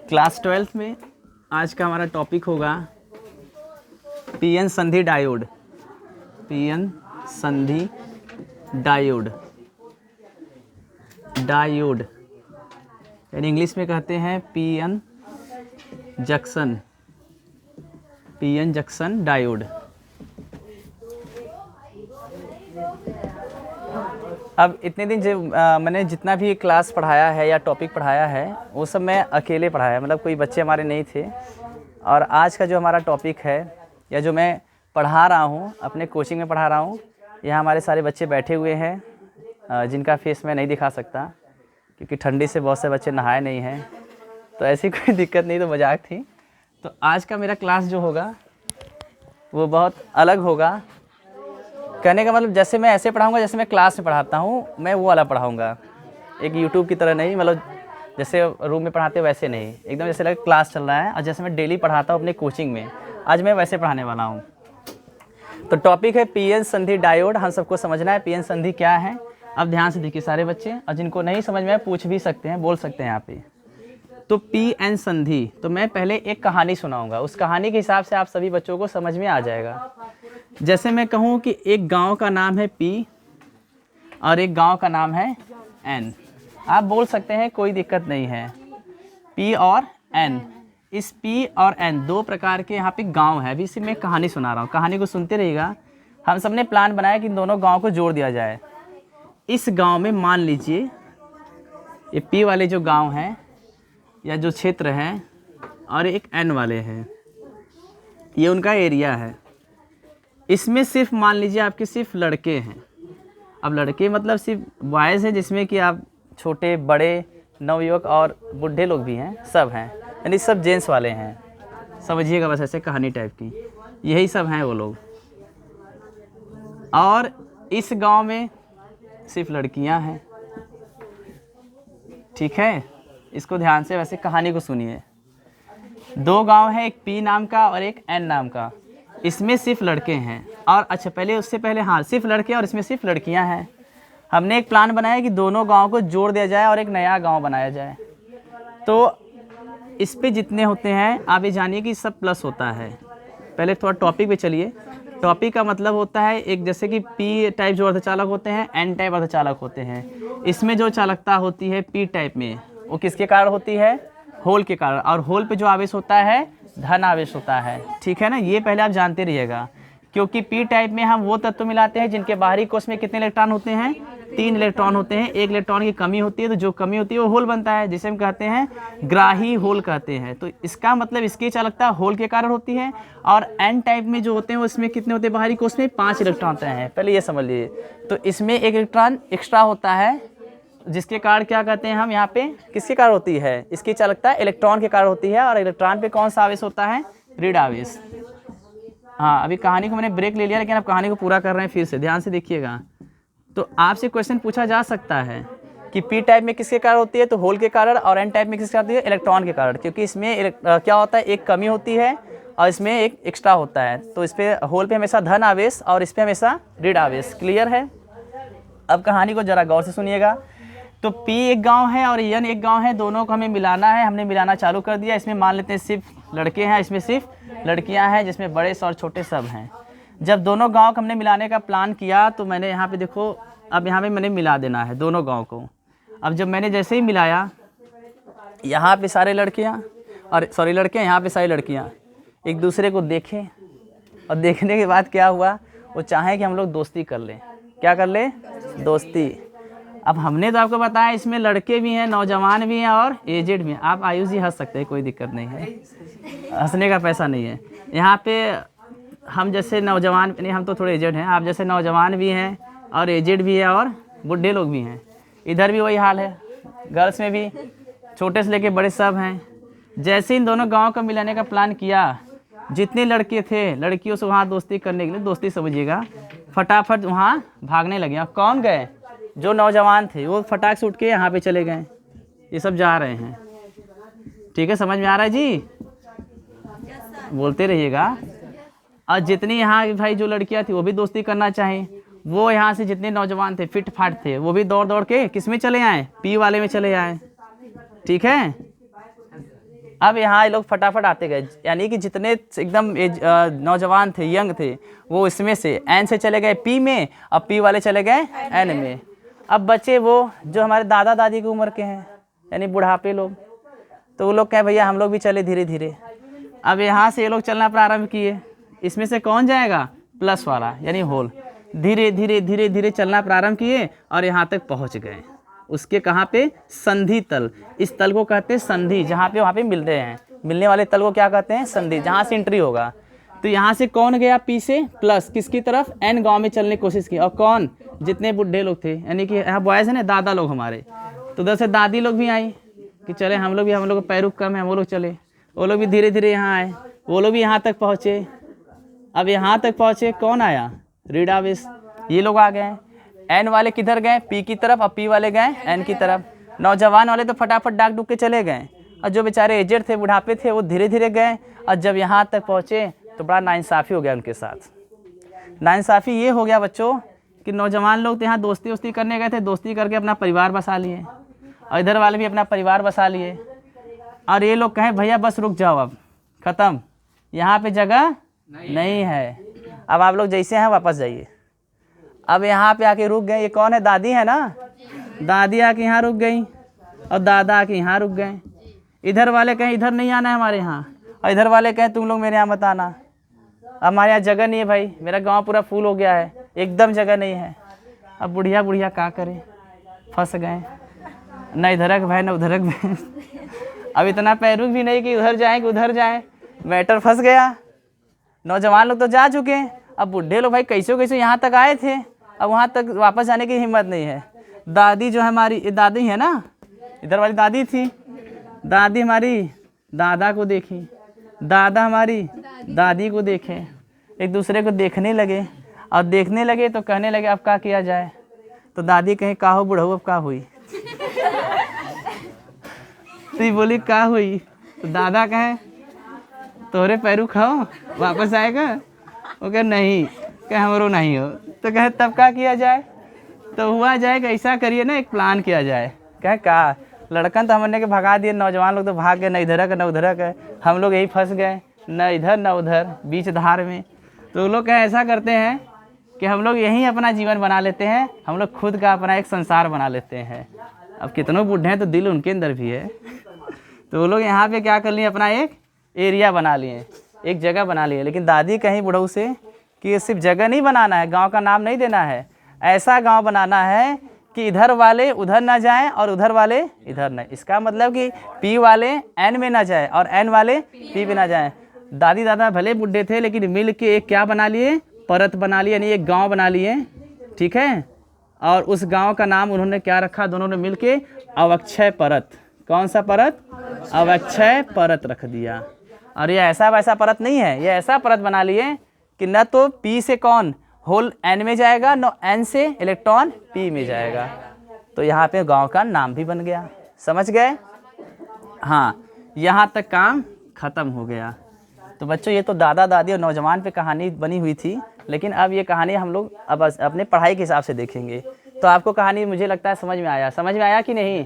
Class 12th में आज का हमारा टॉपिक होगा पीएन संधि डायोड। पीएन संधि डायोड, डायोड यानी इंग्लिश में कहते हैं PN junction, PN junction diode. अब इतने दिन जो मैंने जितना भी क्लास पढ़ाया है या टॉपिक पढ़ाया है वो सब मैं अकेले पढ़ाया, मतलब कोई बच्चे हमारे नहीं थे। और आज का जो हमारा टॉपिक है या जो मैं पढ़ा रहा हूँ, अपने कोचिंग में पढ़ा रहा हूँ, यहाँ हमारे सारे बच्चे बैठे हुए हैं जिनका फेस मैं नहीं दिखा सकता क्योंकि ठंडी से बहुत से बच्चे नहाए नहीं हैं, तो ऐसी कोई दिक्कत नहीं, तो मजाक थी। तो आज का मेरा क्लास जो होगा वो बहुत अलग होगा। कहने का मतलब जैसे मैं ऐसे पढ़ाऊंगा जैसे मैं क्लास में पढ़ाता हूँ, मैं वो वाला पढ़ाऊंगा, एक यूट्यूब की तरह नहीं, मतलब जैसे रूम में पढ़ाते वैसे नहीं, एकदम जैसे लगे क्लास चल रहा है। और जैसे मैं डेली पढ़ाता हूँ अपने कोचिंग में, आज मैं वैसे पढ़ाने वाला हूँ। तो टॉपिक है पीएन संधि डायोड। हम सबको समझना है पीएन संधि क्या है। अब ध्यान से देखिए सारे बच्चे, और जिनको नहीं समझ में आए पूछ भी सकते हैं, बोल सकते हैं यहाँ पे। तो पीएन संधि, तो मैं पहले एक कहानी सुनाऊंगा, उस कहानी के हिसाब से आप सभी बच्चों को समझ में आ जाएगा। जैसे मैं कहूँ कि एक गांव का नाम है पी और एक गांव का नाम है एन, आप बोल सकते हैं, कोई दिक्कत नहीं है। पी और एन, इस पी और एन दो प्रकार के यहाँ पे गांव है। अभी इसी में कहानी सुना रहा हूँ, कहानी को सुनते रहिएगा। हम सब ने प्लान बनाया कि इन दोनों गाँव को जोड़ दिया जाए। इस गाँव में मान लीजिए ये पी वाले जो गाँव हैं या जो क्षेत्र है और एक एन वाले हैं, ये उनका एरिया है। इसमें सिर्फ मान लीजिए आपके सिर्फ लड़के हैं। अब लड़के मतलब सिर्फ बॉयज़ हैं, जिसमें कि आप छोटे बड़े नवयुवक और बूढ़े लोग भी हैं, सब हैं, यानी सब जेंट्स वाले हैं, समझिएगा, बस ऐसे कहानी टाइप की, यही सब हैं वो लोग। और इस गांव में सिर्फ लड़कियां हैं, ठीक है, इसको ध्यान से वैसे कहानी को सुनिए। दो गांव है, एक पी नाम का और एक एन नाम का, इसमें सिर्फ लड़के हैं। और अच्छा पहले उससे पहले, हाँ, सिर्फ लड़के और इसमें सिर्फ लड़कियां हैं। हमने एक प्लान बनाया कि दोनों गांव को जोड़ दिया जाए और एक नया गांव बनाया जाए। तो इस पे जितने होते हैं आप ये जानिए कि सब प्लस होता है। पहले थोड़ा टॉपिक पे चलिए। टॉपिक का मतलब होता है एक, जैसे कि पी टाइप जो अर्धचालक होते हैं, एन टाइप अर्धचालक होते हैं। इसमें जो चालकता होती है पी टाइप में, वो किसके कारण होती है? होल के कारण। और होल पे जो आवेश होता है धन आवेश होता है, ठीक है ना, ये पहले आप जानते रहिएगा। क्योंकि पी टाइप में हम वो तत्व मिलाते हैं जिनके बाहरी कोश में कितने इलेक्ट्रॉन होते हैं? 3 इलेक्ट्रॉन होते हैं। एक इलेक्ट्रॉन की कमी होती है, तो जो कमी होती है वो होल बनता है, जिसे हम कहते हैं ग्राही होल कहते हैं। तो इसका मतलब इसकी चालकता होल के कारण होती है। और एन टाइप में जो होते हैं उसमें कितने होते हैं? बाहरी कोश में 5 इलेक्ट्रॉन होते हैं, पहले ये समझ लीजिए। तो इसमें एक इलेक्ट्रॉन एक्स्ट्रा होता है, जिसके कारण क्या कहते हैं हम यहाँ पे, किसके कारण होती है? इसकी चालकता इलेक्ट्रॉन के कारण होती है। और इलेक्ट्रॉन पे कौन सा आवेश होता है? ऋण आवेश। हाँ, अभी कहानी को मैंने ब्रेक ले लिया, लेकिन अब कहानी को पूरा कर रहे हैं फिर से, ध्यान से देखिएगा। तो आपसे क्वेश्चन पूछा जा सकता है कि पी टाइप में किसके कारण होती है? तो होल के कारण। और एन टाइप में किसके कारण होती है? इलेक्ट्रॉन के कारण। क्योंकि इसमें क्या होता है, एक कमी होती है और इसमें एक एक्स्ट्रा होता है। तो इस पे होल पे हमेशा धन आवेश और इस पे हमेशा ऋण आवेश। क्लियर है? अब कहानी को जरा गौर से सुनिएगा। तो पी एक गांव है और एन एक गांव है, दोनों को हमें मिलाना है। हमने मिलाना चालू कर दिया। इसमें मान लेते हैं सिर्फ लड़के हैं, इसमें सिर्फ लड़कियां हैं, जिसमें बड़े और छोटे सब हैं। जब दोनों गांव को हमने मिलाने का प्लान किया तो मैंने यहाँ पे देखो, अब यहाँ पे मैंने मिला देना है दोनों गांव को। अब जब मैंने जैसे ही मिलाया, यहाँ पे सारे लड़कियाँ और सॉरी लड़के, यहाँ पे सारी लड़कियाँ एक दूसरे को देखें, और देखने के बाद क्या हुआ, वो चाहें कि हम लोग दोस्ती कर लें। क्या कर लें? दोस्ती। अब हमने तो आपको बताया इसमें लड़के भी हैं, नौजवान भी हैं और एजेड भी हैं। आप आयुष जी हंस सकते हैं, कोई दिक्कत नहीं है, हंसने का पैसा नहीं है। यहाँ पे हम जैसे नौजवान नहीं, हम तो थोड़े एजेड हैं, आप जैसे नौजवान भी हैं और एजेड भी है और बूढ़े लोग भी हैं। इधर भी वही हाल है, गर्ल्स में भी छोटे से लेके बड़े सब हैं। जैसे इन दोनों गाँव को मिलाने का प्लान किया, जितने लड़के थे लड़कियों से वहाँ दोस्ती करने के लिए, दोस्ती समझिएगा, फटाफट वहाँ भागने लगे। और कौन गए? जो नौजवान थे वो फटाक से उठ के यहाँ पे चले गए। ये सब जा रहे हैं, ठीक है, समझ में आ रहा है जी? बोलते रहिएगा। और जितनी यहाँ भाई जो लड़कियाँ थी वो भी दोस्ती करना चाहें, वो यहाँ से जितने नौजवान थे फिट फाट थे वो भी दौड़ दौड़ के किस में चले आए, पी वाले में चले आए। ठीक है, अब यहाँ ये लोग फटाफट आते गए, यानी कि जितने एकदम नौजवान थे, यंग थे, वो इसमें से एन से चले गए पी में, अब पी वाले चले गए एन में। अब बचे वो जो हमारे दादा दादी की उम्र के हैं, यानी बुढ़ापे लोग, तो वो लोग कहे भैया हम लोग भी चले धीरे धीरे। अब यहाँ से ये लोग चलना प्रारंभ किए, इसमें से कौन जाएगा, प्लस वाला यानी होल। धीरे धीरे धीरे धीरे चलना प्रारंभ किए और यहाँ तक पहुँच गए। उसके कहाँ पे, संधि तल। इस तल को कहते हैं संधि, जहाँ पे वहाँ पे मिलते हैं, मिलने वाले तल को क्या कहते हैं, संधि, जहाँ से एंट्री होगा। तो यहाँ से कौन गया पी से, प्लस किसकी तरफ, एन गांव में चलने की कोशिश की। और कौन, जितने बुढ़े लोग थे, यानी कि यहाँ बॉयज़ है ना, दादा लोग हमारे, तो उधर से दादी लोग भी आई कि चले हम लोग का पैर कम है, वो लोग चले, वो लोग भी धीरे धीरे यहाँ आए, वो लोग भी यहाँ तक पहुँचे। अब यहाँ तक पहुँचे, कौन आया, रीडावेश, ये लोग आ गए। एन वाले किधर गए, पी की तरफ, और पी वाले गए एन की तरफ। नौजवान वाले तो फटाफट डाक डूक के चले गए, और जो बेचारे एजेड थे, बुढ़ापे थे, वो धीरे धीरे गए। और जब यहाँ तक पहुँचे तो बड़ा नाइंसाफ़ी हो गया उनके साथ। नाइंसाफ़ी ये हो गया बच्चों कि नौजवान लोग तो यहाँ दोस्ती वोस्ती करने गए थे, दोस्ती करके अपना परिवार बसा लिए, और इधर वाले भी अपना परिवार बसा लिए। और ये लोग कहें भैया बस रुक जाओ, अब ख़त्म, यहाँ पे जगह नहीं है, अब आप लोग जैसे हैं वापस जाइए। अब यहाँ पे आके रुक गए। ये कौन है, दादी है ना, दादी आके यहाँ रुक गई, और दादा आके यहाँ रुक गए। इधर वाले कहें इधर नहीं आना है हमारे यहाँ, और इधर वाले कहें तुम लोग मेरे यहाँ मत आना, हमारे यहाँ जगह नहीं है भाई, मेरा गांव पूरा फूल हो गया है, एकदम जगह नहीं है। अब बुढ़िया बुढ़िया क्या करें, फंस गए, न इधरक भाई न उधरक भाई। अब इतना पैरुक भी नहीं कि उधर जाएँ कि उधर जाएँ, मैटर फंस गया। नौजवान लोग तो जा चुके हैं, अब बुढ़े लोग भाई कैसे कैसे यहाँ तक आए थे, अब वहाँ तक वापस जाने की हिम्मत नहीं है। दादी जो हमारी, ये दादी है ना, इधर वाली दादी थी, दादी हमारी दादा को देखी, दादा हमारी दादी को देखे, एक दूसरे को देखने लगे, और देखने लगे तो कहने लगे अब क्या किया जाए। तो दादी कहे का हो बुढ़ऊ, अब का हुई। तो ये बोली का हुई, तो दादा कहे तोरे पैरू खाओ वापस आएगा, वो कहे नहीं, कहे हमरो नहीं हो। तो कहे तब क्या किया जाए, तो हुआ जाए कि ऐसा करिए ना, एक प्लान किया जाए। कहे का, लड़कन तो हमने के भगा दिए, नौजवान लोग तो भाग गए, न इधर न उधर, हम लोग यही फंस गए, न इधर न उधर, बीच धार में। तो वो लोग कहे ऐसा करते हैं कि हम लोग यहीं अपना जीवन बना लेते हैं, हम लोग खुद का अपना एक संसार बना लेते हैं। अब कितनों बूढ़े हैं तो दिल उनके अंदर भी है। तो वो लोग यहाँ पे क्या कर लिए, अपना एक एरिया बना लिए, एक जगह बना लिए। लेकिन दादी कहीं बुढ़ऊ से कि सिर्फ जगह नहीं बनाना है, गांव का नाम नहीं देना है, ऐसा गांव बनाना है कि इधर वाले उधर ना जाएं और उधर वाले इधर नहीं। इसका मतलब कि पी वाले एन में ना जाए और एन वाले पी में ना जाएं। दादी दादा भले बुढ़े थे लेकिन मिल के एक क्या बना लिए, परत बना लिए, यानी एक गांव बना लिए। ठीक है, और उस गांव का नाम उन्होंने क्या रखा, दोनों ने मिल के अवक्षय परत। कौन सा परत, अवक्षय परत रख दिया। और ये ऐसा वैसा परत नहीं है, ये ऐसा परत बना लिए कि न तो पी से कौन होल एन में जाएगा, न एन से इलेक्ट्रॉन पी में जाएगा। तो यहाँ पे गांव का नाम भी बन गया। समझ गए? हाँ, यहाँ तक काम खत्म हो गया। तो बच्चों ये तो दादा दादी और नौजवान पे कहानी बनी हुई थी, लेकिन अब ये कहानी हम लोग अब अपने पढ़ाई के हिसाब से देखेंगे। तो आपको कहानी मुझे लगता है समझ में आया, समझ में आया कि नहीं?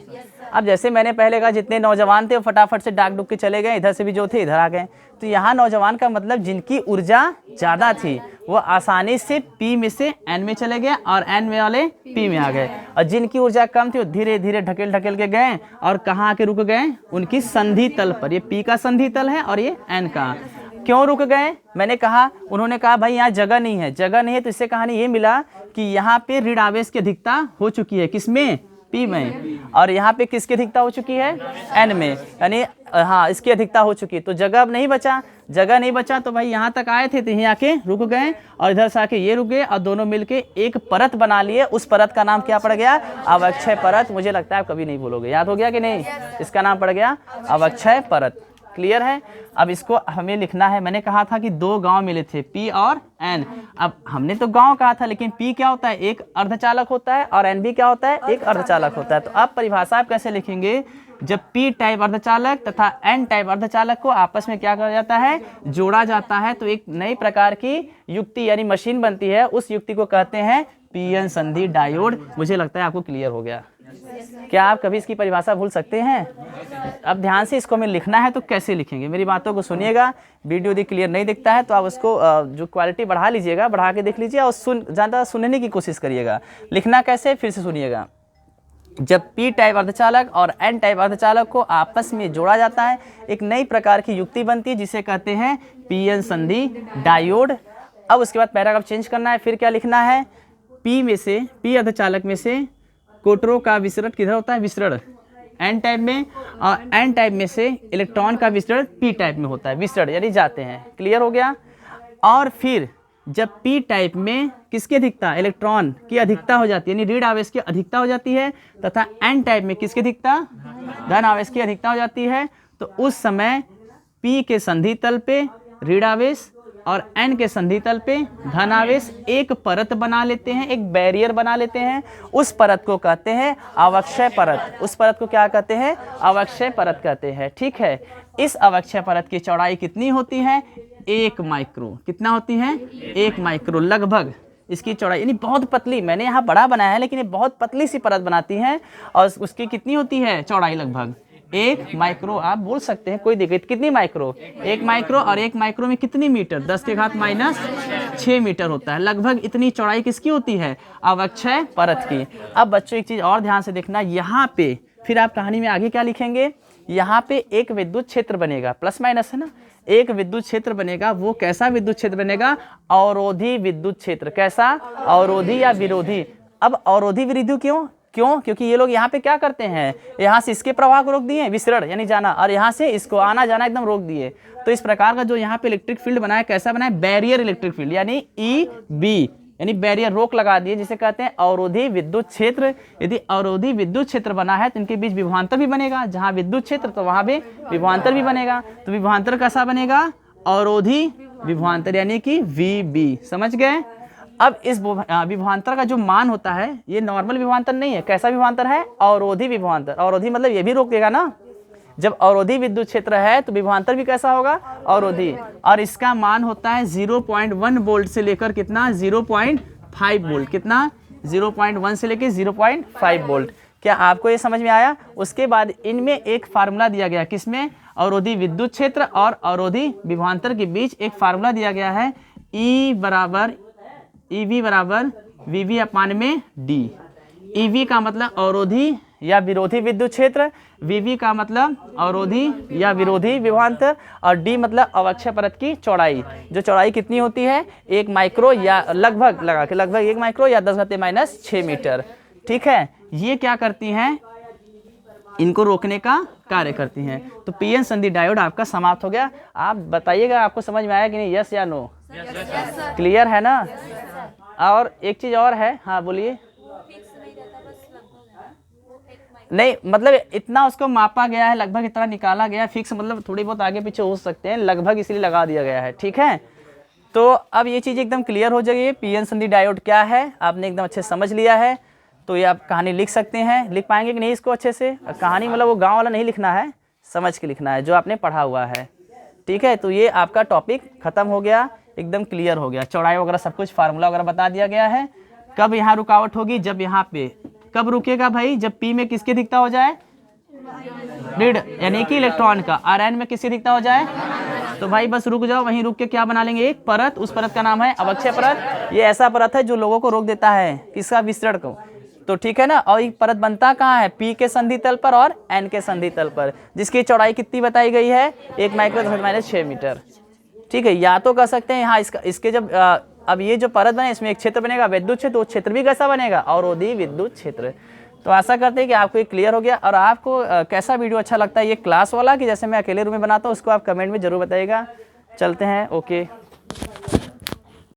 अब जैसे मैंने पहले कहा जितने नौजवान थे वो फटाफट से डाक डुक के चले गए, इधर से भी जो थे इधर आ गए। तो यहाँ नौजवान का मतलब जिनकी ऊर्जा ज़्यादा थी वो आसानी से पी में से एन में चले गए और एन में वाले पी में आ गए, और जिनकी ऊर्जा कम थी वो धीरे धीरे ढकेल ढकेल के गए और कहाँ आके रुक गए, उनकी संधि तल पर। ये पी का संधि तल है और ये एन का। क्यों रुक गए? मैंने कहा, उन्होंने कहा भाई यहाँ जगह नहीं है, जगह नहीं है। तो इससे कहानी ये मिला कि यहाँ पे ऋण आवेश की अधिकता हो चुकी है, किसमें, पी में, और यहाँ पे किसकी अधिकता हो चुकी है, एन में, यानी हाँ इसकी अधिकता हो चुकी है। तो जगह अब नहीं बचा, जगह नहीं बचा तो भाई यहाँ तक आए थे तो यहीं आके रुक गए, और इधर से आके ये रुक गए, और दोनों मिलके एक परत बना लिए। उस परत का नाम क्या पड़ गया, अवक्षय परत। मुझे लगता है आप कभी नहीं भूलोगे, याद हो गया कि नहीं? इसका नाम पड़ गया अवक्षय परत। क्लियर है? अब इसको हमें लिखना है। मैंने कहा था कि दो गांव मिले थे, पी और एन। अब हमने तो गांव कहा था, लेकिन पी क्या होता है, एक अर्धचालक होता है, और एन भी क्या होता है, एक अर्धचालक होता है। तो अब परिभाषा आप कैसे लिखेंगे, जब पी टाइप अर्धचालक तथा एन टाइप अर्धचालक को आपस में क्या करा जाता है, जोड़ा जाता है, तो एक नई प्रकार की युक्ति यानी मशीन बनती है। उस युक्ति को कहते हैं पी एन संधि डायोड। मुझे लगता है आपको क्लियर हो गया। क्या आप कभी इसकी परिभाषा भूल सकते हैं? अब ध्यान से इसको हमें लिखना है तो कैसे लिखेंगे, मेरी बातों को सुनिएगा। वीडियो यदि क्लियर नहीं दिखता है तो आप उसको जो क्वालिटी बढ़ा लीजिएगा, बढ़ा के देख लीजिए और ज़्यादा सुनने की कोशिश करिएगा। लिखना कैसे, फिर से सुनिएगा। जब पी टाइप अर्धचालक और एन टाइप अर्धचालक को आपस में जोड़ा जाता है, एक नई प्रकार की युक्ति बनती है जिसे कहते हैं पी एन संधि डायोड। अब उसके बाद पैराग्राफ चेंज करना है। फिर क्या लिखना है, पी अर्धचालक में से कोटरों का विसरण किधर होता है, विसरण एन टाइप में, और एन टाइप में से इलेक्ट्रॉन का विसरण पी टाइप में होता है, विसरण यानी जाते हैं। क्लियर हो गया। और फिर जब पी टाइप में किसकी अधिकता, इलेक्ट्रॉन की अधिकता हो जाती है, यानी ऋण आवेश की अधिकता हो जाती है, तथा एन टाइप में किसकी अधिकता, धन आवेश की अधिकता हो जाती है, तो उस समय पी के संधि तल पे ऋण आवेश और एन के संधि तल पे धन आवेश एक परत बना लेते हैं, एक बैरियर बना लेते हैं। उस परत को कहते हैं अवक्षय परत। उस परत को क्या कहते हैं, अवक्षय परत कहते हैं। ठीक है। इस अवक्षय परत की चौड़ाई कितनी होती है, 1 माइक्रो। कितना होती है, 1 माइक्रो लगभग इसकी चौड़ाई, यानी बहुत पतली। मैंने यहाँ बड़ा बनाया है लेकिन ये बहुत पतली सी परत बनाती है। और उसकी कितनी होती है चौड़ाई, लगभग 1 माइक्रो। आप बोल सकते हैं, कोई दिक्कत। कितनी माइक्रो, 1 माइक्रो। और 1 माइक्रो में कितनी मीटर, 10 के घात -6 मीटर होता है। लगभग इतनी चौड़ाई किसकी होती है, अवक्षय परत की। अब बच्चों एक चीज़ और ध्यान से देखना, यहाँ पे फिर आप कहानी में आगे क्या लिखेंगे, यहाँ पे एक विद्युत क्षेत्र बनेगा, प्लस माइनस है ना, एक विद्युत क्षेत्र बनेगा। वो कैसा विद्युत क्षेत्र बनेगा, अवरोधी विद्युत क्षेत्र। कैसा, अवरोधी या विरोधी। अब अवरोधी विरोधी क्यों, क्योंकि ये लोग यहाँ पे क्या करते हैं, यहाँ से इसके प्रवाह को रोक दिए, विसरण यानी जाना, और यहाँ से इसको आना जाना एकदम रोक दिए। तो इस प्रकार का जो यहाँ पे इलेक्ट्रिक फील्ड बनाया, कैसा बनाया, बैरियर इलेक्ट्रिक फील्ड, यानी EB, यानी बैरियर, रोक लगा दिए, जिसे कहते हैं अवरोधी विद्युत क्षेत्र। यदि अवरोधी विद्युत क्षेत्र बना है तो इनके बीच विभवांतर भी बनेगा। जहाँ विद्युत क्षेत्र तो वहाँ भी विभवांतर भी बनेगा। तो विभवांतर कैसा बनेगा, अवरोधी विभवांतर, यानी कि VB। समझ गए। अब इस विभवांतर का जो मान होता है, ये नॉर्मल विभवांतर नहीं है। कैसा विभवांतर है, अवरोधी विभवांतर। अवरोधी मतलब ये भी रोक देगा ना। जब अवरोधी विद्युत क्षेत्र है तो विभवांतर भी कैसा होगा, अवरोधी। और इसका मान होता है 0.1 वोल्ट से लेकर कितना, 0.5 वोल्ट। कितना, 0.1 से लेकर 0.5 वोल्ट। क्या आपको ये समझ में आया। उसके बाद इनमें एक फार्मूला दिया गया, किसमें, अवरोधी विद्युत क्षेत्र और अवरोधी विभवांतर के बीच एक फार्मूला दिया गया है, EV बराबर VB/D। EV का मतलब अवरोधी या विरोधी विद्युत क्षेत्र, VB का मतलब अवरोधी या विरोधी विभवांतर, और D मतलब अवक्षय परत की चौड़ाई। जो चौड़ाई कितनी होती है, 1 माइक्रो या लगभग, लगा के लगभग 1 माइक्रो या 10⁻⁶ मीटर। ठीक है। ये क्या करती हैं, इनको रोकने का कार्य करती हैं। तो पीएन संधि डायोड आपका समाप्त हो गया। आप बताइएगा आपको समझ में आया कि नहीं, यस या नो। क्लियर है ना। और एक चीज़ और है, हाँ बोलिए। नहीं मतलब इतना उसको मापा गया है, लगभग इतना निकाला गया है। फिक्स मतलब थोड़ी बहुत आगे पीछे हो सकते हैं, लगभग इसलिए लगा दिया गया है। ठीक है। तो अब ये चीज़ एकदम क्लियर हो जाएगी, पीएन संधि डायोड क्या है आपने एकदम अच्छे समझ लिया है। तो ये आप कहानी लिख सकते हैं। लिख पाएंगे कि नहीं इसको अच्छे से। कहानी मतलब वो गाँव वाला नहीं लिखना है, समझ के लिखना है जो आपने पढ़ा हुआ है। ठीक है। तो ये आपका टॉपिक खत्म हो गया, एकदम क्लियर हो गया। चौड़ाई वगैरह सब कुछ फार्मूला वगैरह बता दिया गया है। कब यहाँ रुकावट होगी, जब यहाँ पे, कब रुकेगा भाई, जब P में किसकी अधिकता हो जाए, ऋण यानी कि इलेक्ट्रॉन का, और N में किसकी अधिकता हो जाए। तो भाई बस रुक जाओ, वहीं रुक के क्या बना लेंगे, एक परत। उस परत का नाम है अवक्षय परत। ये ऐसा परत है जो लोगों को रोक देता है, किसका, विसरण को। तो ठीक है ना। और ये परत बनता कहाँ है, P के संधि तल पर और N के संधि तल पर, जिसकी चौड़ाई कितनी बताई गई है, 1 माइक्रो 10⁻⁶ मीटर। ठीक है। या तो कह सकते हैं यहाँ इसके जब अब ये जो परत बने इसमें एक क्षेत्र बनेगा विद्युत क्षेत्र, वो क्षेत्र भी कैसा बनेगा, अवरोधी विद्युत क्षेत्र। तो आशा करते हैं कि आपको ये क्लियर हो गया। और आपको कैसा वीडियो अच्छा लगता है, ये क्लास वाला कि जैसे मैं अकेले रूम में बनाता हूँ, उसको आप कमेंट में जरूर बताइएगा। चलते हैं, ओके।